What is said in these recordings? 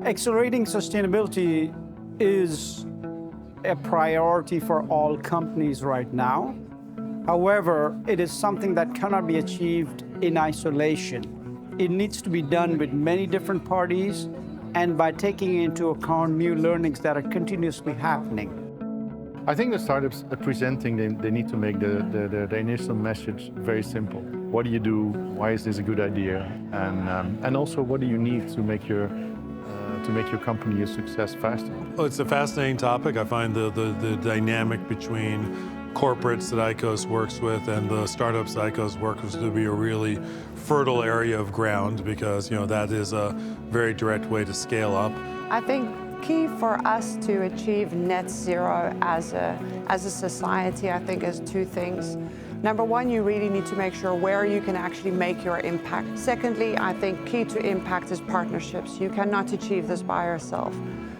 Accelerating sustainability is a priority for all companies right now. However, it is something that cannot be achieved in isolation. It needs to be done with many different parties and by taking into account new learnings that are continuously happening. I think the startups are presenting, they need to make the initial message very simple. What do you do? Why is this a good idea? And also, what do you need to make your company a success faster? Well, it's a fascinating topic. I find the dynamic between corporates that Icos works with and the startups that Icos works with to be a really fertile area of ground because that is a very direct way to scale up. I think key for us to achieve net zero as a society, I think, is two things. Number one, you really need to make sure where you can actually make your impact. Secondly, I think key to impact is partnerships. You cannot achieve this by yourself.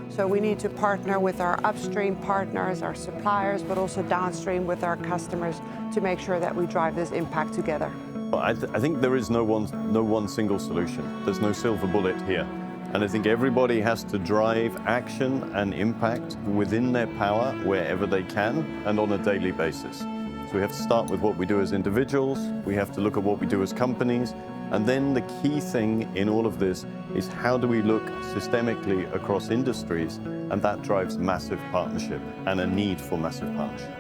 So we need to partner with our upstream partners, our suppliers, but also downstream with our customers to make sure that we drive this impact together. I think there is no one single solution. There's no silver bullet here. And I think everybody has to drive action and impact within their power wherever they can and on a daily basis. So we have to start with what we do as individuals, we have to look at what we do as companies, and then the key thing in all of this is how do we look systemically across industries, and that drives massive partnership and a need for massive partnership.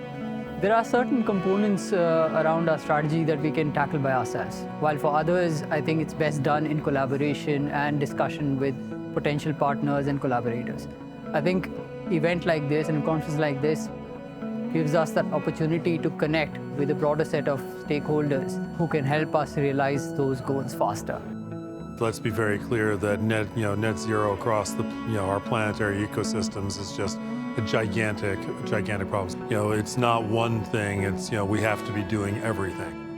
There are certain components around our strategy that we can tackle by ourselves, while for others, I think it's best done in collaboration and discussion with potential partners and collaborators. I think event like this and conference like this gives us that opportunity to connect with a broader set of stakeholders who can help us realize those goals faster. Let's be very clear that net zero across our planetary ecosystems is just a gigantic problem. It's not one thing, it's we have to be doing everything.